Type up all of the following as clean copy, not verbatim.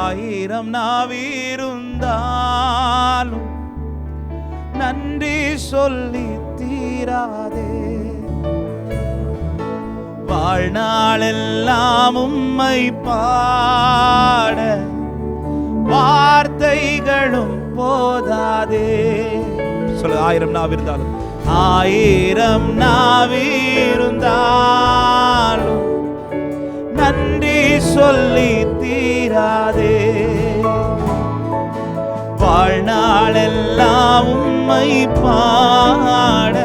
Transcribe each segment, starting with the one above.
ஆயிரம் நாவிருந்தாலும் நன்றி சொல்லி தீராதே. வாழ்நாளெல்லாம் உம்மை பாட வார்த்தைகளும் போதாதே. சொல்லு, ஆயிரம் நாவிருந்தாலும், ஆயிரம் நாவிருந்தாலும் நன்றி சொல்லி தீராதே. வாழ்நாளெல்லாம் உம்மை பாட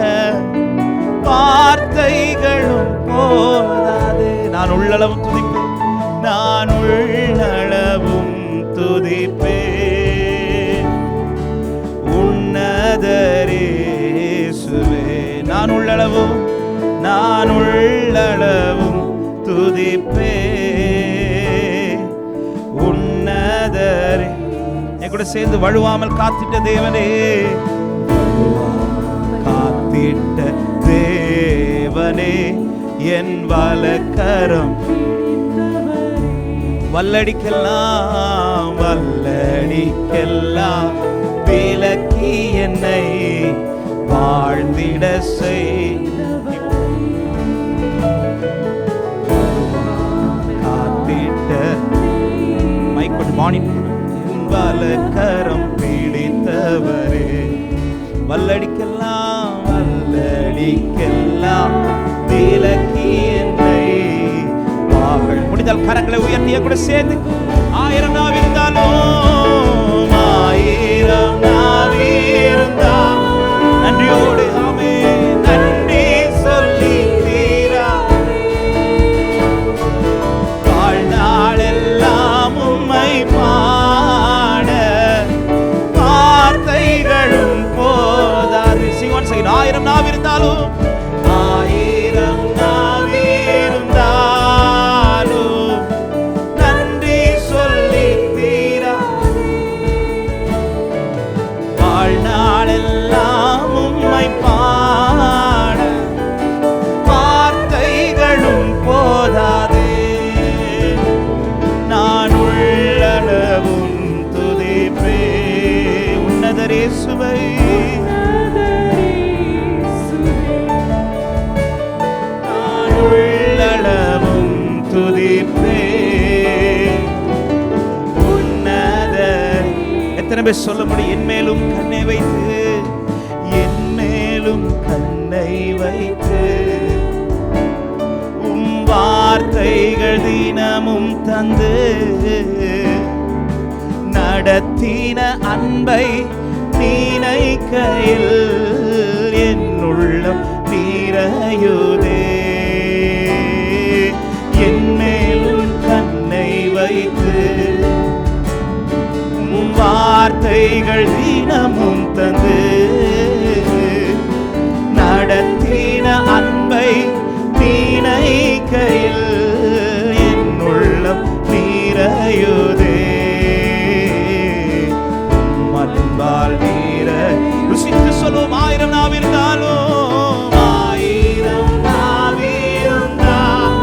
வார்த்தைகளும் போதாதே. நான் உள்ளளவும் துதிப்பேன், நான் உள்ளளவும் துதிப்பேன் உன்னதரே இயேசுவே. நான் உள்ளளவும் துதிப்பேன் உன்னதரே. என் கூட சேர்ந்து, வழுவாமல் காத்திட்ட தேவனே, காத்திட்ட தேவனே, என் வலக்கரம் வல்லடிக்கெல்லாம் விலக்கி என்னை வாழ்ந்திட செய். காத்திட்ட மைக்கொண்டு மானிட்டு, என் வலக்கரம் பிடித்தவரே, வல்லடிக்கெல்லாம் விலக்கி என்னை வாழ். முடிந்தால் கரங்களை உயர்த்திய கூட சேர்ந்து, ஆயிரம் நாவிருந்தாலும், ஆயிரம் நாவிருந்தாலும் நன்றியோடு ஆமே நன்றி சொல்லி தீரா. வாழ்நாளெல்லாம் உம்மை பாட வார்த்தைகளும் போதாது. சிவன் செய்ய, ஆயிரம் நாவிருந்தாலும், ஆயிரம் நாவிருந்தாலும் நன்றி சொல்லி தீரா. வாழ்நாளெல்லாம் உம்மை பாட வார்த்தைகளும் போதாதே. நான் உள்ளளவும் துதிப்பேன் உன்னதரே இயேசுவை. நான் உள்ளளவும் துதிப்பேன் உன்னதரே. எத்தனை பேர் சொல்ல முடியும், என் மேலும் கண்ணை வைத்து, என் மேலும் கண்ணை வைத்து உம் வார்த்தைகள் தினமும் தந்து நடத்தின அன்பை நினைக்கையில் என் உள்ளம் நிறையுதே. என் மேலும் கண்ணை வைத்து உம் வார்த்தைகள் தினமும் தந்து நடத்தின அன்பை நினைக்கையில் என் உள்ளம் நிறையுதே. அன்பால் நீர ருசித்து சொல்லுவோம், ஆயிரம் நாவிருந்தாலும், ஆயிரம் நாவிருந்தாலும்.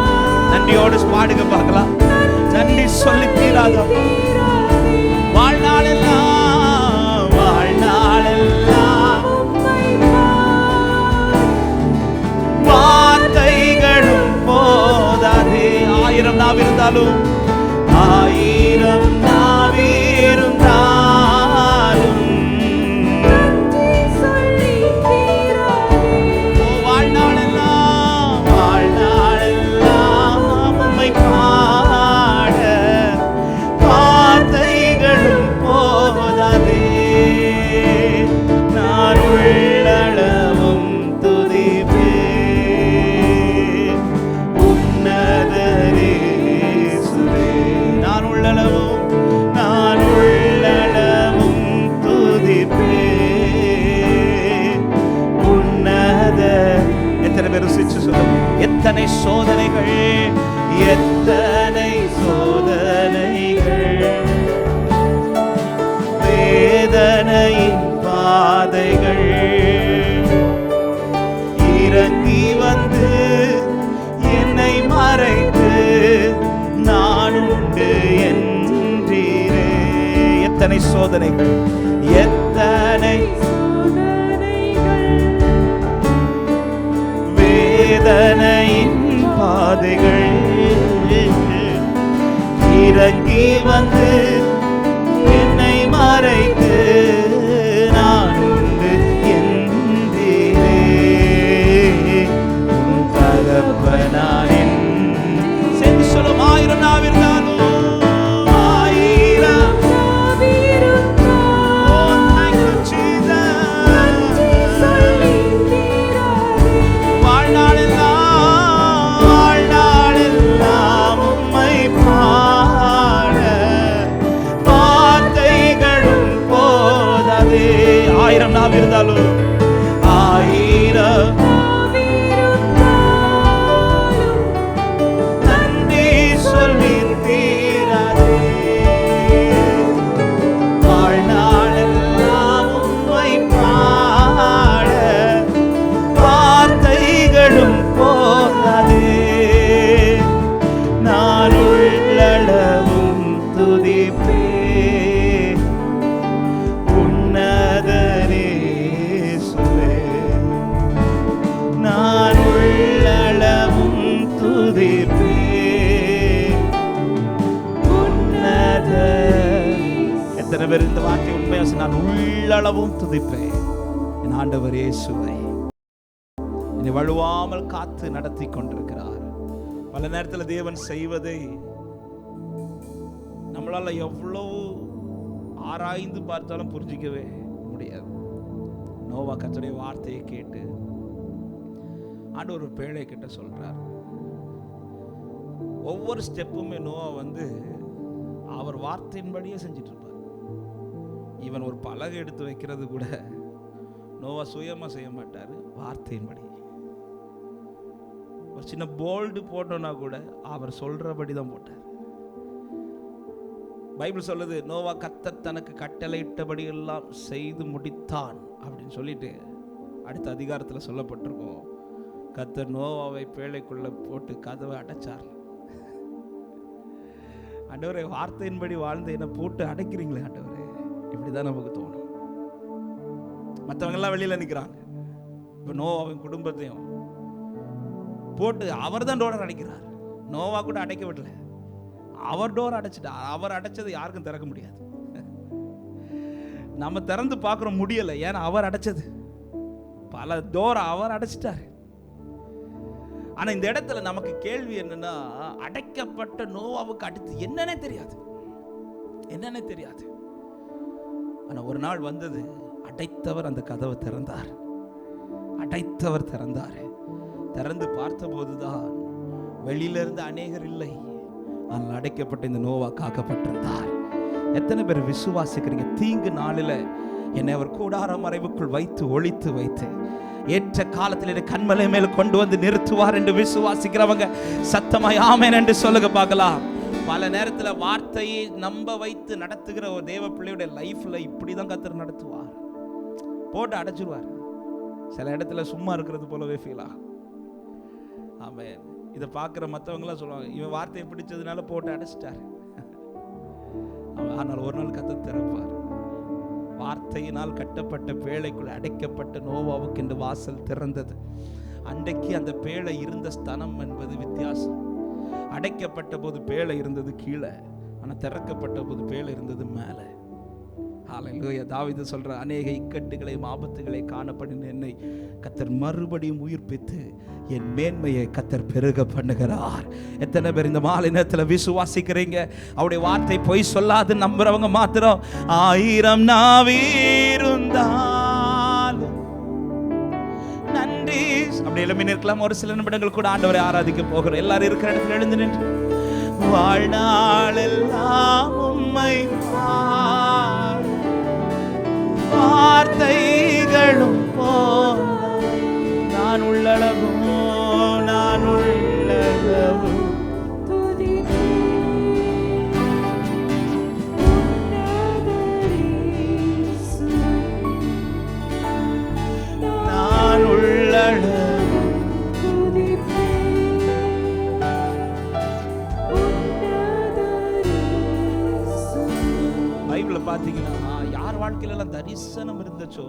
நன்றியோடு பாடுங்க பார்க்கலாம், நன்றி சொல்லி தீராத. வாழ்நாளெல்லாம் வார்த்தைகளும் போதாதே. ஆயிரம் நாவிருந்தாலும், ஆயிரம் நாவிருந்தாலும் வாழ்நாளெல்லாம் உம்மை பாட வார்த்தைகளும் போதாதே. நான் உள்ளளவும் துதிப்பேன் உன்னதரே இயேசுவே. எத்தனை சோதனைகள், எத்தனை வேதனையின் பாதைகள் இறங்கி வந்து என்னை மறைத்து நான் உண்டு என்றீரே. உன் தகப்பனானின் சென்று சொல்லும் 1000 நாவிருந்தாலும் இருந்தாலும் 1000 நன்றி சொல்லி தீராதே. வாழ்நாளெல்லாம் உம்மை பாட வார்த்தைகளும் போதாதே. நான் உள்ளளவும் துதிப்பே இந்த வார்த்தை உண்மையா, நான் உள்ளளவும் துதிப்பேன் என் ஆண்டவர் இயேசுவை. என்னை வழுவாமல் காத்து நடத்தி கொண்டிருக்கிறார். பல நேரத்தில் தேவன் செய்வதை நம்மளால எவ்வளவு ஆராய்ந்து பார்த்தாலும் புரிஞ்சிக்கவே முடியாது. நோவா கர்த்தருடைய வார்த்தையை கேட்டு ஆண்டவர் ஒரு பேழை கிட்ட சொல்றார். ஒவ்வொரு ஸ்டெப்புமே நோவா அவர் வார்த்தையின்படியே செஞ்சிட்டு இருப்பார். இவன் ஒரு பலகை எடுத்து வைக்கிறது கூட நோவா சுயமா செய்ய மாட்டாரு, வார்த்தையின்படி. ஒரு சின்ன போல்டு போட்டோன்னா கூட அவர் சொல்றபடி தான் போட்டார். பைபிள் சொல்லுது, நோவா கர்த்தர் தனக்கு கட்டளையிட்டபடி எல்லாம் செய்து முடித்தான் அப்படின்னு சொல்லிட்டு அடுத்த அதிகாரத்தில் சொல்லப்பட்டிருக்கோம், கர்த்தர் நோவாவை பேழைக்குள்ள போட்டு கதவை அடைச்சார். ஆண்டவரே, வார்த்தையின்படி வாழ்ந்து என்ன போட்டு அடைக்கிறீங்களே ஆண்டவரே, இப்படிதான் நமக்கு தோணும். மற்றவங்க எல்லாம் வெளியில நிற்கிறாங்க. இப்போ நோவாவின் குடும்பத்தையும் போட்டு அவர் தான் டோர் அடைக்கிறார். நோவா கூட அடைக்க விடல, அவர் டோர் அடைச்சிட்டார். அவர் அடைச்சது யாருக்கும் திறக்க முடியாது. நம்ம திறந்து பார்க்குற முடியலை, ஏன்னா அவர் அடைச்சது. பல டோரை அவர் அடைச்சிட்டாரு. ஆனா இந்த இடத்துல நமக்கு கேள்வி என்னன்னா, அடைக்கப்பட்ட நோவாவுக்கு அடுத்து என்னன்னே தெரியாது. ஆனா ஒரு நாள் வந்தது, அடைத்தவர் அந்த கதவை திறந்தார். திறந்து பார்த்த போதுதான் வெளியிலிருந்து அநேகர் இல்லை, ஆனால் அடைக்கப்பட்ட இந்த நோவா காக்கப்பட்டிருந்தார். எத்தனை பேர் விசுவாசிக்கிறீங்க? தீங்கு நாளில் என்னை அவர் கூடார மறைவுக்குள் வைத்து ஒளித்து வைத்து ஏற்ற காலத்தில் கண்மலை மேல் கொண்டு வந்து நிறுத்துவார் என்று விசுவாசிக்கிறவங்க சத்தமாய் ஆமென் என்று சொல்லுங்க பார்க்கலாம். பல நேரத்தில் வார்த்தையை நம்ப வைத்து நடத்துகிற ஒரு தேவ பிள்ளையுடைய லைஃப்ல இப்படிதான் கர்த்தர் நடத்துவார். போட்டு அடைச்சிருவார். சில இடத்துல சும்மா இருக்கிறது போலவே ஃபீல் ஆகும். ஆமென். இதை பார்க்குற மற்றவங்களாம் சொல்லுவாங்க, இவன் வார்த்தையை பிடிச்சதுனால போட்டு அடைச்சிட்டார். ஆனால் ஒரு நாள் கர்த்தர் திறப்பார். வார்த்தையினால் கட்டப்பட்ட பேழைக்குள் அடைக்கப்பட்ட நோவாவுக்கு என்று வாசல் திறந்தது. அன்றைக்கு அந்த பேழை இருந்த ஸ்தலம் என்பது வித்தியாசம். அடைக்கப்பட்ட போது பேழை இருந்தது கீழே, ஆனால் திறக்கப்பட்ட போது பேழை இருந்தது மேலே. ஹல்லேலூயா. தாவீது சொல்ற, அநேக இக்கட்டுகளையும் ஆபத்துகளை காணப்படும் என்னை கர்த்தர் மறுபடியும் உயிர்ப்பித்து என் மேன்மையை கர்த்தர் பெருக பண்ணுகிறார். எத்தனை பேர் இந்த மாலை நேரத்தில் விசுவாசிக்கிறீங்க? அவருடைய வார்த்தை பொய் சொல்லாது நம்புறவங்க மாத்திரம் 1000 நாவிருந்தாலும் நன்றி அப்படி எழுப்பி நிற்கலாம். ஒரு சில நிமிடங்கள் கூட ஆண்டவரை ஆராதிக்க போகிறோம். எல்லாரும் இருக்கிற இடத்துல எழுந்து நின்று, வாழ்நாளெல்லாம் உம்மை வார்த்தைகளும் போல நான் உள்ளளவும் பைபிளை பார்த்தீங்கன்னா யார் வாழ்க்கையில எல்லாம் தரிசனம் இருந்துச்சோ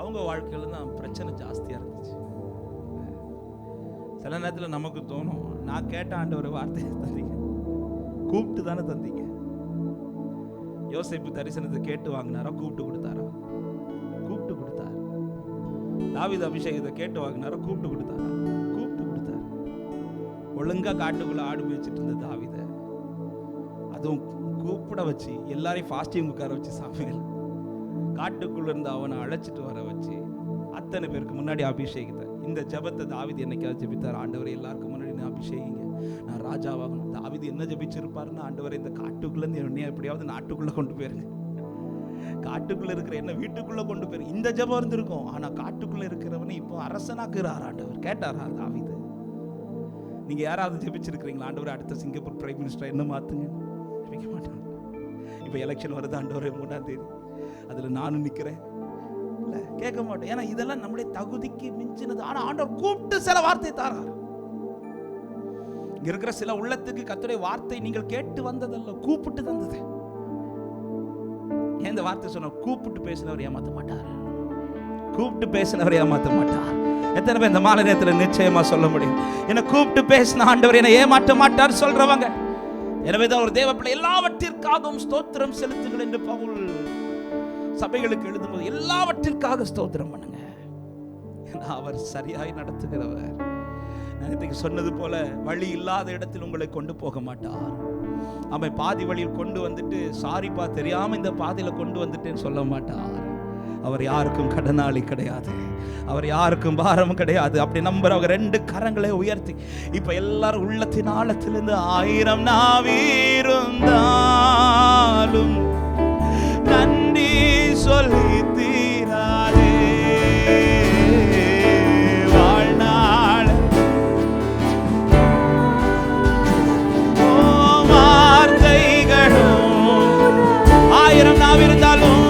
அவங்க வாழ்க்கையில தான் பிரச்சனை ஜாஸ்தியா இருந்துச்சு. சில நேரத்தில் நமக்கு தோணும், நான் கேட்ட ஆண்டவர் வார்த்தையை தந்தீங்க, கூப்பிட்டு தானே தந்தீங்க. யோசேப்பு தரிசனத்தை கேட்டு வாங்கினாரா, கூப்பிட்டு கொடுத்தாரா? கூப்பிட்டு கொடுத்தார். தாவீது அபிஷேகத்தை கேட்டு வாங்கினாரா, கூப்பிட்டு கொடுத்தாரா? கூப்பிட்டு கொடுத்தார். ஒழுங்கா காட்டுக்குள்ள ஆடு மேய்ச்சிட்டு இருந்த தாவீதை அதுவும் கூப்பிட வச்சு எல்லாரையும் ஃபாஸ்டிங் உட்கார வச்சு சாமியல் காட்டுக்குள்ள இருந்து அவனை அழைச்சிட்டு வர வச்சு அத்தனை பேருக்கு முன்னாடி அபிஷேகித்த இந்த ஜபத்தை தாவீது என்னைக்காவது ஜெபித்தார்? ஆண்டவரை எல்லாருக்கும் முன்னாடி நான் அபிஷேகிங்க, நான் ராஜாவாகணும். தாவீது என்ன ஜெபிச்சிருப்பாருன்னா, ஆண்டவரை இந்த காட்டுக்குள்ள இருந்து என்னைய எப்படியாவது நாட்டுக்குள்ள கொண்டு போயிருங்க, காட்டுக்குள்ள இருக்கிற என்ன வீட்டுக்குள்ள கொண்டு போயிரு. இந்த ஜபம் இருந்திருக்கும். ஆனா காட்டுக்குள்ள இருக்கிறவனை இப்போ அரசனாக்குறார் ஆண்டவர். கேட்டாரா தாவீது? நீங்க யாராவது ஜெபிச்சிருக்கிறீங்களா, ஆண்டவரை அடுத்த சிங்கப்பூர் பிரைம் மினிஸ்டர் என்ன மாத்துங்க? ஜெபிக்க மாட்டாங்க. இப்போ எலெக்ஷன் வருது, ஆண்டவரே 3ஆம் தேதி அதுல நானும் நிக்கிறேன், இல்ல கேட்க மாட்டோம். ஏன்னா இதெல்லாம் நம்முடைய தகுதிக்கு மிஞ்சினது. ஆனா ஆண்டவர் கூப்பிட்டு சில வார்த்தை தாரார். இங்க இருக்கிற சில உள்ளத்துக்கு கர்த்தருடைய வார்த்தை நீங்கள் கேட்டு வந்ததல்ல, கூப்பிட்டு தந்தது. இந்த வார்த்தை சொன்ன, கூப்பிட்டு பேசினவர் ஏமாத்த மாட்டார், கூப்பிட்டு பேசினவர் ஏமாத்த மாட்டார். எத்தனை பேர் இந்த மாலை நேரத்தில் நிச்சயமா சொல்ல முடியும், என்ன கூப்பிட்டு பேசின ஆண்டவர் என்ன ஏமாற்ற மாட்டார் சொல்றவங்க? எனவேதான் ஒரு தேவ பிள்ளை எல்லாவற்றிற்காகவும் ஸ்தோத்திரம் செலுத்துங்கள் என்று பவுல் சபைகளுக்கு எழுதும்போது எல்லாவற்றிற்காக ஸ்தோத்திரம் பண்ணுங்க, அவர் சரியாய் நடத்துகிறவர். நான் சொன்னது போல வழி இல்லாத இடத்தில் உங்களை கொண்டு போக மாட்டார். அவன் பாதி வழியில் கொண்டு வந்துட்டு சாரிப்பா தெரியாம இந்த பாதையில கொண்டு வந்துட்டேன்னு சொல்ல மாட்டார். அவர் யாருக்கும் கடனாளி கிடையாது, அவர் யாருக்கும் பாரம் கிடையாது. அப்படி நம்புறவங்க 2 கரங்களை உயர்த்தி இப்ப எல்லாரும் உள்ளத்தின் ஆழத்திலிருந்து 1000 நாவீருந்தாலும் நன்றி சொல்லி தீராதே, வாழ்நாள் வார்த்தைகளும் 1000 நாவிருந்தாலும்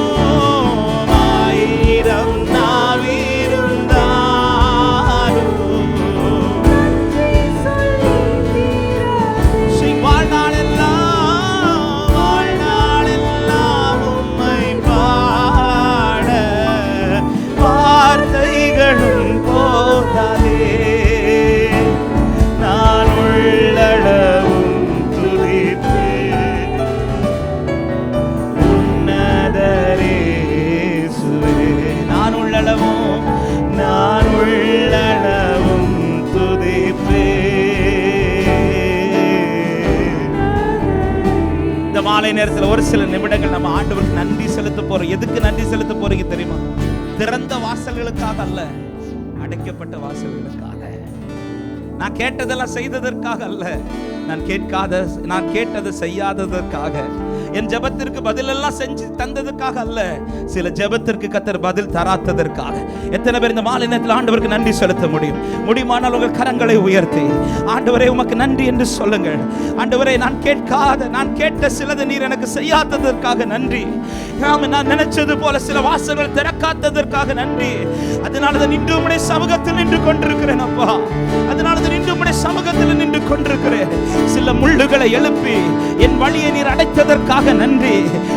மாலை நேரத்தில் ஒரு சில நிமிடங்கள் நம்ம ஆண்டவருக்கு நன்றி செலுத்த போறோம். எதுக்கு நன்றி செலுத்த போறீங்க தெரியுமா? திறந்த வாசல்களுக்காக அல்ல, அடைக்கப்பட்ட வாசல்களுக்காக. நான் கேட்டதெல்லாம் செய்ததற்காக அல்ல, நான் கேட்டதை செய்யாததற்காக, என் ஜெபத்திற்கு பதில் எல்லாம் செஞ்சு தந்ததற்காக அல்ல, சில ஜெபத்திற்கு கர்த்தர் பதில் தராததற்காக. எத்தனை பேர் இந்த மாலை நேரத்தில் ஆண்டவருக்கு நன்றி செலுத்த முடியும்? முடியுமானால் உங்கள் கரங்களை உயர்த்தி ஆண்டவரே உமக்கு நன்றி என்று சொல்லுங்கள். ஆண்டவரே நான் கேட்ட சிலது நீர் எனக்கு செய்யாததற்காக நன்றி. நான் நினைச்சது போல சில வாசல்கள் திறக்காததற்காக நன்றி. அதனாலதான் இன்று உம்முடைய சமூகத்தில் நின்று கொண்டிருக்கிறேன் அப்பா, அதனாலதான் இன்று உம்முடைய சமூகத்தில் நின்று கொண்டிருக்கிறேன். சில முள்ளுகளை எழுப்பி என் வழியை நீர் அடைத்ததற்காக நன்றி.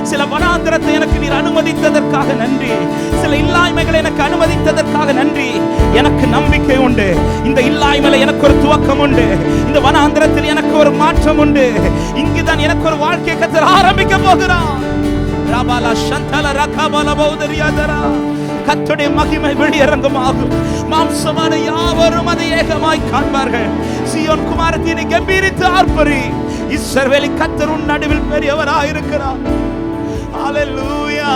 சில வனாந்திரத்தை எனக்கு நீர் அனுமதித்ததற்காக நன்றி. சில இல்லாய்மைகளை எனக்கு அனுமதித்ததற்காக நன்றி. எனக்கு நம்பிக்கை உண்டு, இந்த இல்லாய்மையில எனக்கு ஒரு துவக்கம் உண்டு, இந்த வனாந்திரத்தில் எனக்கு ஒரு மாற்றம் உண்டு. இங்குதான் எனக்கு ஒரு வாழ்க்கை கர்த்தர் ஆரம்பிக்க போகிறார். ரபாலா சந்தல ரகபால பௌதரியாதரா, கர்த்தருடைய மகிமை வெளியரங்கமாகும். மாம்சமான யாவரும் அதை ஏகமாய் காண்பார்கள். சீயோன் குமாரத்தினை கம்பீரித்து ஆர்ப்பரி. இஸ்ரவேலின் கர்த்தர் உன் நடுவில் பெரியவராய் இருக்கிறார். ஹalleluya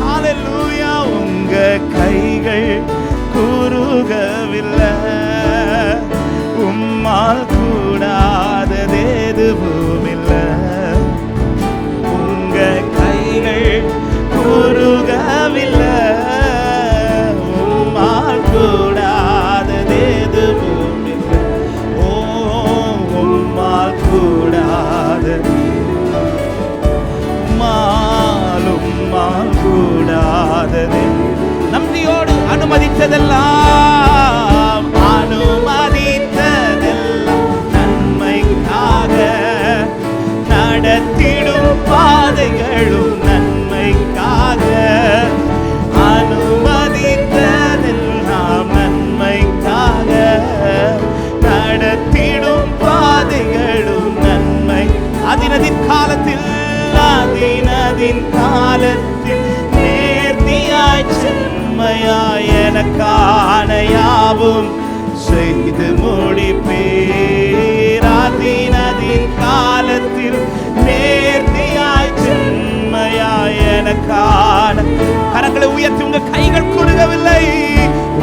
ஹalleluya. உங்க கைகள் குறுகவில்லை, உம்மால் கூடாதது எதுவும் இல்லை. உங்க கைகள் குறுகவில்லை, உம்மால் கூடாதது எதுவும் இல்லை. ஓ உம்மால் கூடாதது, உம்மால் கூடாதது. நம்பியோடு அனுமதித்ததெல்லாம் நன்மைக்காக நடத்திடும் பாதைகளும் நன்மைக்காக அனுமதித்ததெல்லாம் நன்மைக்காக நடத்திடும் பாதைகளும் நன்மை. அதினதின் காலத்தில் நேர்த்தியாய் செம்மையாய் எனக்கான யாவும் செய்து முடிப்பீர். அதினதின் காலத்தில் நேர்த்தியாய் செம்மையாய் எனக்கான. கரங்களை உயர்த்தி உங்க கைகள் குறுகவில்லை,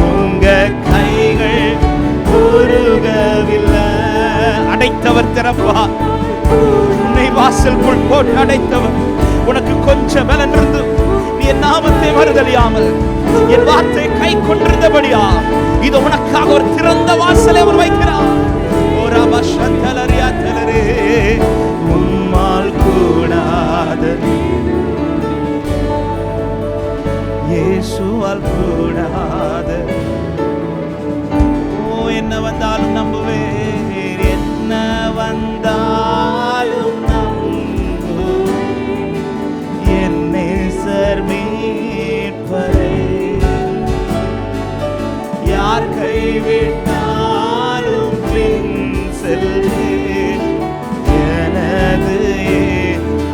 உங்க கைகள் குறுகவில்லை. அடைத்தவர் திறப்பார். உன்னை வாசலுக்குள் போட்டு அடைத்தவர். உனக்கு கொஞ்சம் பலன் இருந்து நீ என் நாமத்தை மறுதலியாமல் என் வார்த்தை கை கொண்டிருந்தபடியா இது உனக்காக ஒரு திறந்த வாசலை அவர் வைக்கிறார். உம்மால் கூடாது, இயேசுவால் கூடாது. ஓ என்ன வந்தாலும் நம்புவேன், என்ன வந்தாலும் நம்பு என் நேசர் மீட்பரை. யார் கைவிட்டாலும் பின் செல்வேன் எனது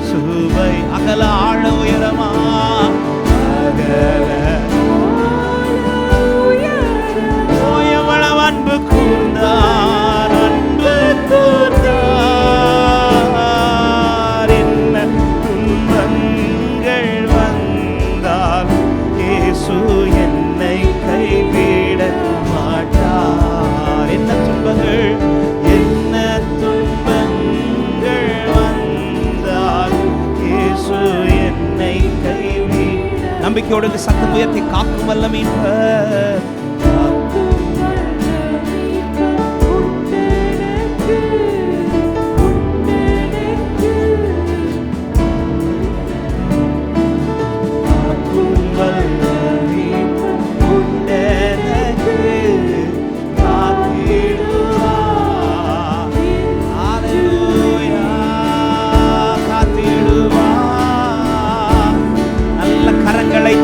சுவை. அகல ஆழ உயரமா அகல எவ்வளவு அன்பு கூர்ந்தார், அன்பு கூர்ந்தார். என்ன துன்பங்கள் வந்தால் இயேசு என்னை கைவிட மாட்டார். என்ன துன்பங்கள் வந்தால் இயேசு என்னை கைவிட. நம்பிக்கையோடு சத்தம் உயர்த்தி காக்கும் வல்ல மீட்பர்.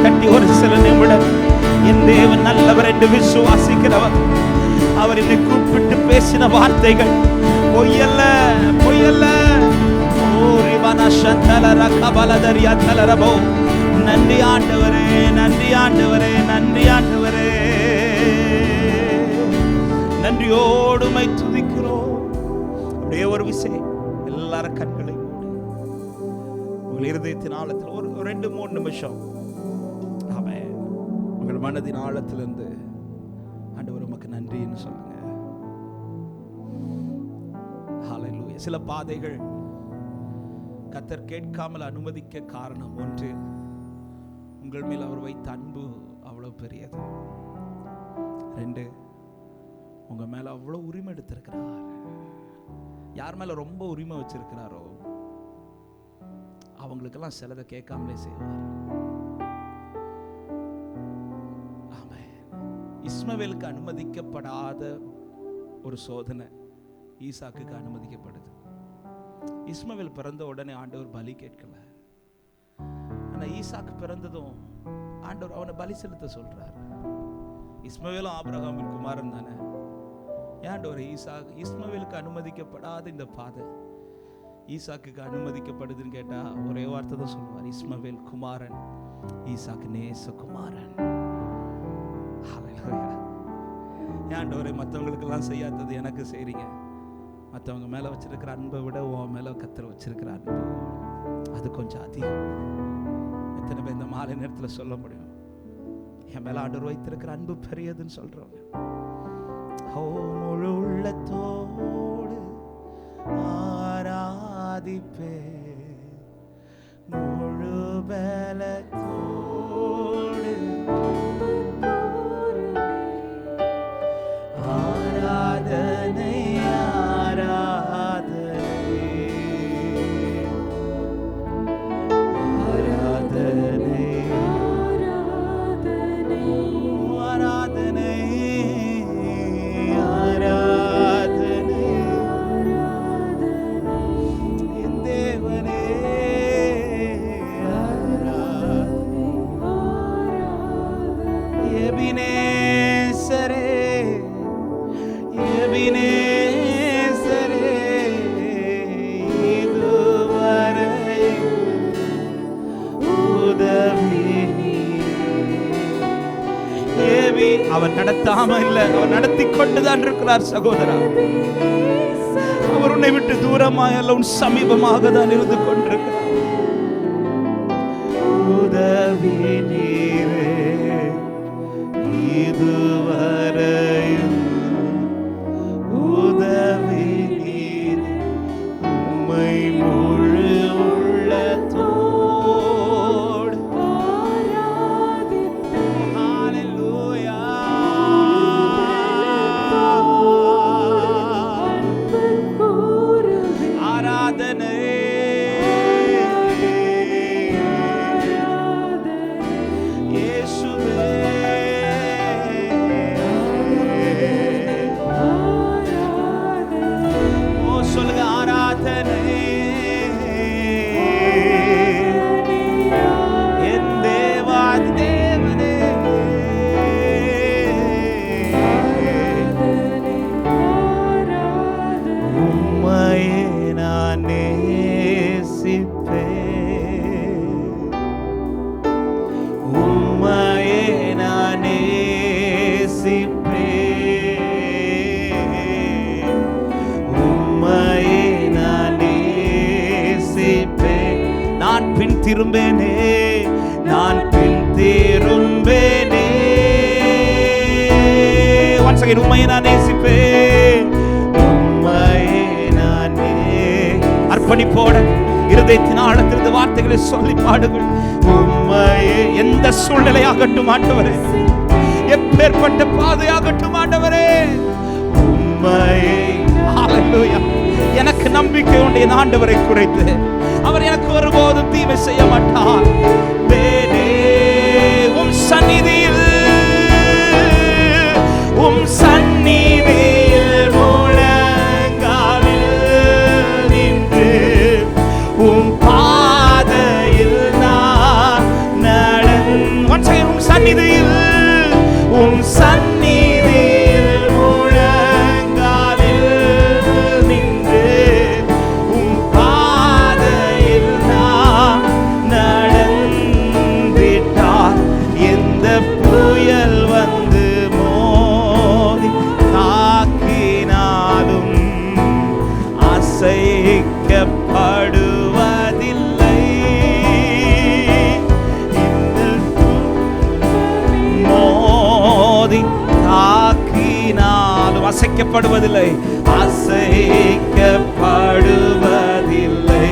தட்டி ஒரு சில நிமிடம் என் தேவன் நல்லவர் என்று விசுவாசிக்கிறவர். அவர் என்னை கூப்பிட்டு பேசின வார்த்தைகள் பொய்யல்ல, பொய்யல்ல. நன்றி ஆண்டவரே, நன்றி ஆண்டவரே, நன்றி ஆண்டவரே. நன்றியோடுமை துதிக்கிறோம். அப்படியே ஒரு விஷயம், எல்லாரும் கண்களை உங்கள் இருதயத்தின் ஆழத்தில் ஒரு 2-3 நிமிஷம் உங்கள் மனதின் ஆழத்திலிருந்து ஆண்டவர் உமக்கு நன்றின்னு சொல்லுங்க. ஹல்லேலூயா. சில பாதைகள் கர்த்தர் கேட்காமல் அனுமதிக்க காரணம் ஒன்று, உங்கள் மேல் அவர் வைத்த அன்பு அவ்வளவு பெரியது. 2, உங்க மேல அவ்வளவு உரிமை எடுத்திருக்கிறார். யார் மேல ரொம்ப உரிமை வச்சிருக்கிறாரோ அவங்களுக்கெல்லாம் சிலதை கேட்காமலே செய்வார். இஸ்மவேலுக்கு அனுமதிக்கப்படாத ஒரு சோதனை ஈசாக்குக்கு அனுமதிக்கப்படுது. இஸ்மவேல் பிறந்த உடனே ஆண்டவர் பலி கேட்கல. ஆனா ஈசாக்கு பிறந்ததும் ஆண்டவர் அவனை பலி செலுத்த சொல்றார். இஸ்மவேலும் ஆபிரகாமின் குமாரன் தானே. ஆண்டவர் இஸ்மவேலுக்கு அனுமதிக்கப்படாத இந்த பாதை ஈசாக்குக்கு அனுமதிக்கப்படுதுன்னு கேட்டா ஒரே வார்த்தை தான் சொல்லுவார், இஸ்மவேல் குமாரன், ஈசாக்கு நேச குமாரன். ஆண்டவரே, மற்றவங்களுக்கெல்லாம் செய்யாதது எனக்கு செய்றீங்க. மற்றவங்க மேல வச்சிருக்கிற அன்பை விட உன் மேல கர்த்தர் வச்சிருக்கிற அன்பு அது கொஞ்சம் அதிகம். எத்தனை பேர் இந்த மாலை நேரத்தில் சொல்ல முடியும், என் மேல ஆண்டவர் வைத்திருக்கிற அன்பு பெரியதுன்னு சொல்றவங்க? முழு உள்ளத்தோடு ஆராதிப்பே, முழு பலத்தோடு ஆராதனை என் தேவன் நடத்தாம இல்ல, அவர் நடத்தி கொண்டுதான் இருக்கிறார் சகோதரா. அவர் உன்னை விட்டு தூரமாய் அல்ல, உன் சமீபமாக தான் இருந்து கொண்டிருக்கிறார். உதவி நீரே இதுவரையும், உதவி நீரே உம்மை முழு உள்ளத்தோடு ஹalleluya ஆராதனை திரும்பேனே, நான் பின் திரும்பேனே. once again உம்மையே நான் நேசிப்பேன், உம்மையே நானே. அர்ப்பணிப்போட இருதயத்தின் ஆழத்திலிருந்து வார்த்தைகளை சொல்லி பாடுங்கள். உம்மையே, எந்த சூழ்நிலையாகட்டும் ஆண்டவரே, எப்பேற்பட்ட பாதையாகட்டும் ஆண்டவரே, உம்மையே. ஹalleluya. எனக்கு நம்பிக்கை உண்டு என் ஆண்டவரை குறித்து. அவர் எனக்கு ஒருபோதும் தீமை செய்ய மாட்டார். உம் சந்நிதியில், உம் சந்நிதியில் முழங்காலில் நின்று உம் பாதையில் நான் நடந்து, உம் சந்நிதியில், உம் சந்நிதியில் முழங்காலில் நின்று உம் பாதையில் நான் நடந்திட்டார். எந்த புயல் வந்து மோதி தாக்கினாலும் அசைக்கப்படுவதில்லை. மோதி தாக்கினாலும் அசைக்கப்படுவதில்லை, அசைக்கப்படுவதில்லை.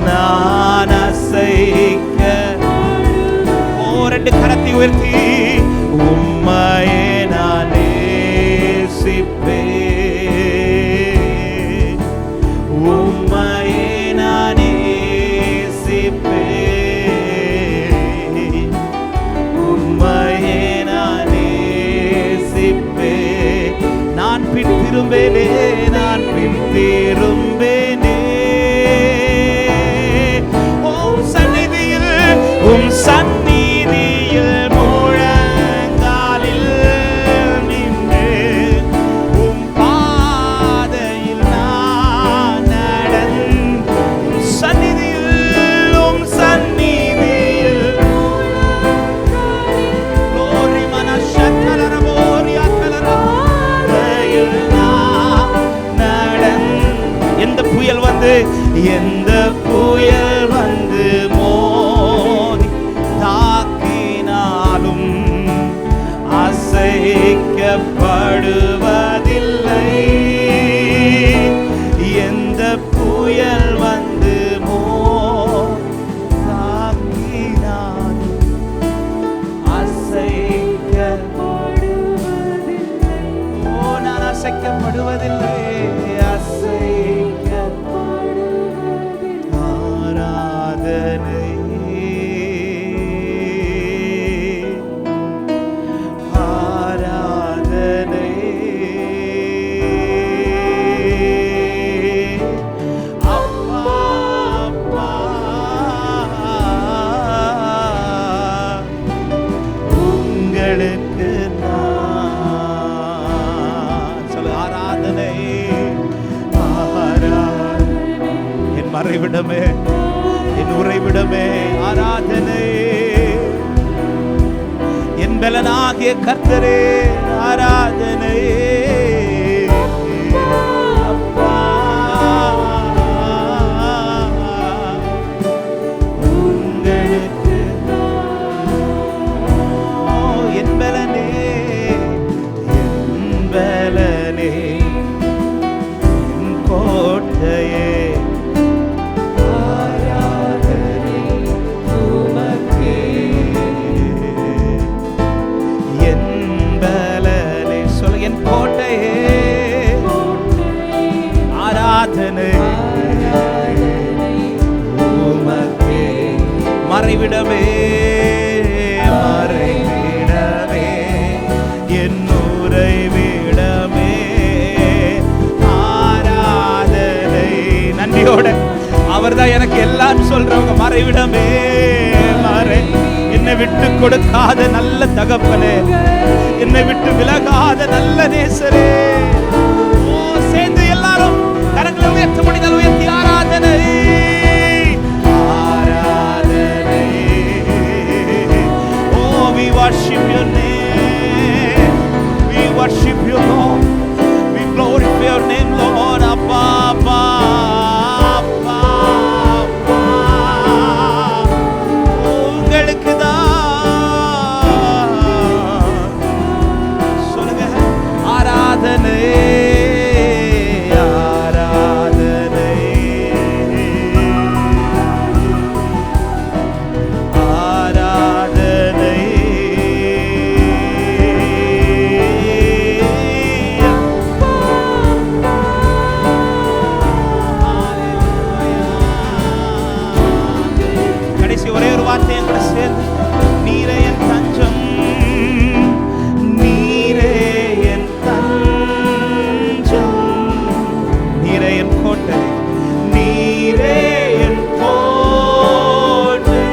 நான் அசைக்க ரெண்டு கரத்தை உயர்த்தி உம்மையே நான் நேசிப்பேன், உம்மையே நான் நேசிப்பேன், உம்மையே நான் நேசிப்பேன். நான் பின் திரும்பேனே, நான் பின் திரும்பேனே. உம் சந்நிதியில், உம் சந்நிதியில் முழங்காலில் நின்று உம் பாதையில் நான் நடந்து, சந்நிதியில், உம் சந்நிதியில் glory மனஷக்கலரமோரியா கலராதையில் நான் நடந்து. எந்த புயல் வந்து, எந்த புயல் வந்து மோதி தாக்கினாலும் அசைக்கப்படுவதில்லை. எந்த புயல் வந்து மோதி தாக்கினாலும் அசைக்கப்படுவதில்லை. ஓ, நான் அசைக்கப்படுவதில்லை, ஆராதனை ஆராதனை அப்பா அப்பா உங்களுக்கு நான் சொல்ல. ஆராதனை ஆராதனை, என் மறைவிடமே, என் உறைவிடமே, ஆராதனை. என் பலனாகிய கர்த்தரே ஆராதனை. அப்பா உங்களுக்கு என் பலனே, என் பலனே, என் கோட்டையே, மறைவிடமே, மறைவிடமே, என் உறைவிடமே, ஆராதனை. நன்றியோட அவர்தான் எனக்கு எல்லாம் சொல்றவங்க. மறைவிடமே, மறை, என்னை விட்டு கொடுக்காத நல்ல தகப்பனே, என்னை விட்டு விலகாத நல்ல நேசரே. சேர்ந்து எல்லாரும் கரங்களை உயர்த்த முடிந்தால் உயர்த்தி ஆராதனை. We worship your name, we worship you Lord, we glorify your name Lord. Abba, Abba, Abba, Abba, உங்களுக்கு தான் சொல்லுங்க ஆராதனை, ஆராதனை, ஆராதனை. ஒரே ஒரு வார்த்தை என் கூட சேர்ந்து, நீரே என் தஞ்சம், நீரே என் தஞ்சம், நீரே என் கோட்டை, நீரே என் கோட்டை,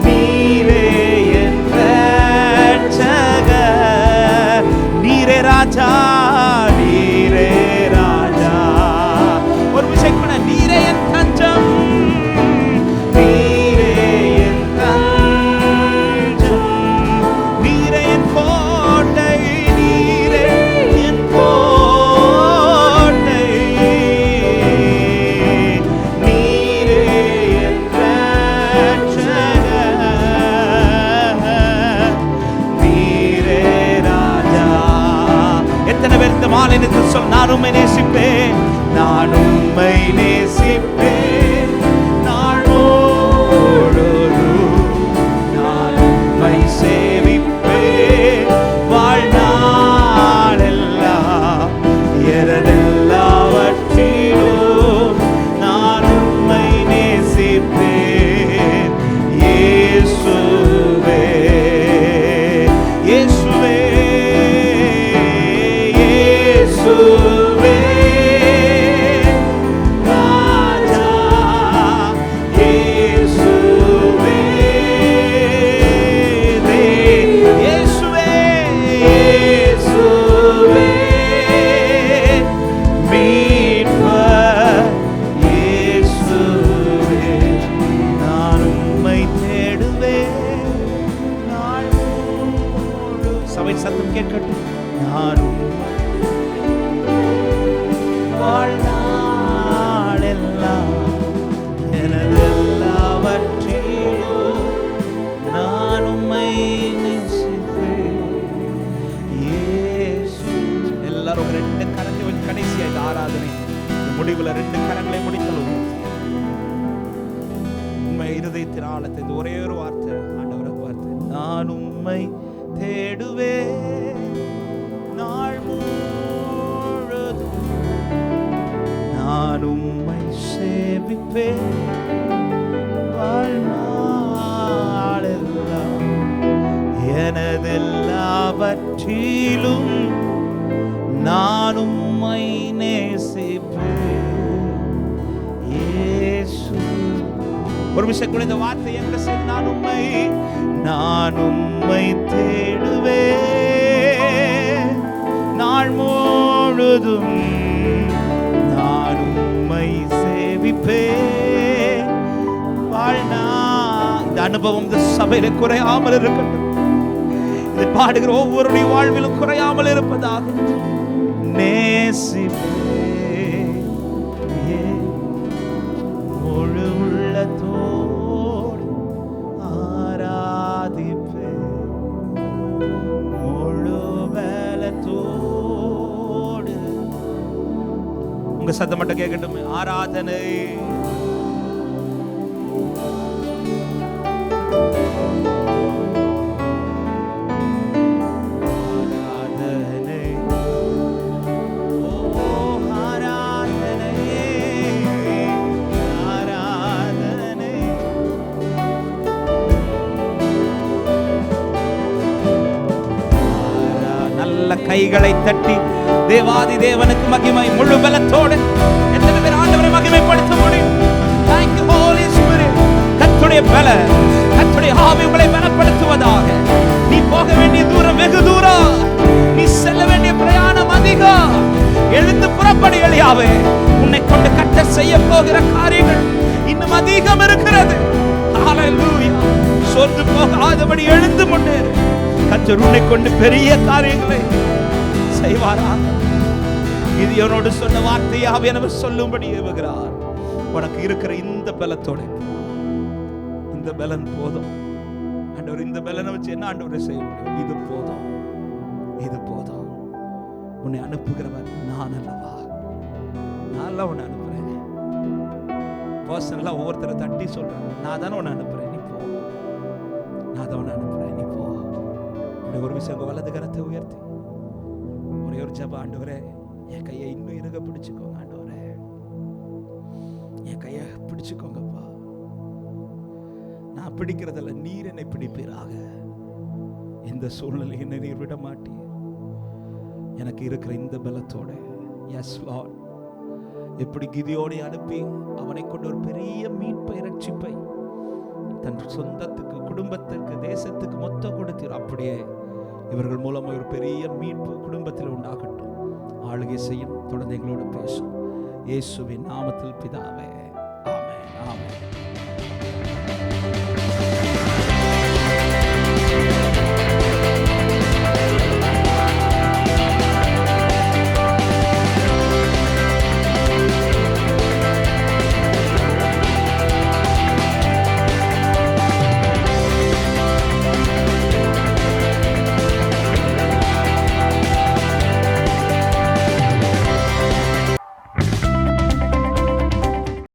நீரே என் ரட்சகர், நீரே ராஜா, நீரே ராஜா. ஒரு விஷயம் கூட, நீரே என் தஞ்சம், நான் உம்மை நேசிப்பேன், நான் உம்மை நேசிப்பேன், நான் முழுதும் நான் உம்மை சேவிப்பேன், வாழ்நாளெல்லாம் எனதெல்லாவற்றிலும் நான் உம்மை நேசிப்பேன். இயேசுவே, இயேசுவே, இயேசுவே, ராஜா, இயேசுவே, இயேசுவே, இயேசுவே, மீட்பர் இயேசுவே, நான் உம்மை தேடுவேன் நாள் முழுவதும். சபை சத்தம் கேட்கட்டும். நான் வாழ்நாளெல்லாம் எனதெல்லாவற்றிலும் நான் உம்மை நேசிப்பேன். இயேசு. எல்லாரும் ரெண்டு கரங்களை வச்சு கடைசியா இந்த ஆராதனை முடிவுல ரெண்டு கரங்களை முடித்தலும் உண்மை இருதயத்தின் ஆழத்தை இந்த ஒரே ஒரு வார்த்தை ஆண்டவரை வார்த்தை, நான் உம்மை தேடுவேன் நாள் முழுதும், நான் உம்மை சேவிப்பேன், வாழ்நாளெல்லாம் எனதெல்லாவற்றிலும் நான் உம்மை நேசிப்பேன். இயேசு. ஒரு விஷயம் கூட இந்த வார்த்தை எங்க சேர்ந்து, நான் உம்மை தேடுவேன் நாள் முழுதும், நான் உம்மை சேவிப்பேன், வாழ்நாள். இந்த அனுபவம் இந்த சபையில குறையாமல் இருக்கட்டும். இதை பாடுகிற ஒவ்வொருடைய வாழ்விலும் குறையாமல் இருப்பதாக. முழு உள்ளத்தோடு ஆராதிப்பே, முழு பலத்தோடு. உங்க சத்தம் மட்டும் கேட்கட்டும். ஆராதனை கைகளை தட்டி தேவாதி தேவனுக்கு மகிமை முழு பலத்தோடு. எத்தனை பேர் ஆண்டவரை மகிமைப்படுத்த முடியும்? Thank you Holy Spirit. கர்த்தருடைய பல, கர்த்தருடைய ஆவி உங்களை பலப்படுத்துவதாக. நீ போக வேண்டிய தூரம் வெகு தூரம், நீ செல்ல வேண்டிய பிரயாணம் அதிகம். எழுந்து புறப்படு எலியாவே. உன்னை கொண்டு கர்த்தர் செய்ய போகிற காரியங்கள் இன்னும் அதிகம் இருக்கிறது. ஹalleluya. சோர்ந்து போகாதபடி எழுந்து முன்னேறு. கர்த்தர் உன்னை கொண்டு பெரிய காரியங்களை செய்வாராக. கிதியோனோடு சொன்ன வார்த்தையை ஆவியானவர் சொல்லும்படி ஏவுகிறார். உனக்கு இருக்கிற இந்த பலத்தோட, இந்த பலன் போதும் ஆண்டவர். இந்த பலனை வச்சு என்ன ஆண்டவரை செய்ய முடியும்? இது போதும், இது போதும். உன்னை அனுப்புகிறவர் நான் அல்லவா? நான் உன்னை அனுப்புறேன். பர்சனலா ஒவ்வொருத்தரை தட்டி சொல்றேன், நான் தானே உன்னை அனுப்புறேன், நீ போ. நான் தான் உன்னை அனுப்புறேன், நீ போ. ஒரு விஷயம், வலது கரத்தை உயர்த்தி ஒரே ஒரு ஜெபம். ஆண்டவரே, என் கையை இன்னும் இறுக பிடிச்சுக்கோங்க. ஆண்டவரே, என் கையை பிடிச்சுக்கோங்கப்பா. நான் பிடிக்கிறதில்ல, நீர் என்னை பிடிப்பீராக. இந்த சூழ்நிலை என்னை நீர் விட மாட்டீர். எனக்கு இருக்கிற இந்த பலத்தோட, எஸ் லார்ட், எப்படி கிதியோனை அனுப்பி அவனை கொண்டு ஒரு பெரிய மீட்பை, ரட்சிப்பை தன் சொந்தத்துக்கு, குடும்பத்துக்கு, தேசத்துக்கு மொத்தம் கொடுத்தீர். அப்படியே இவர்கள் மூலமாக ஒரு பெரிய மீட்பு குடும்பத்தில் உண்டாகட்டும். ஆளுகை செய்யும். தொடர்ந்து எங்களோடு பேசும். இயேசுவின் நாமத்தில் பிதாவே, ஆமென், ஆமென்.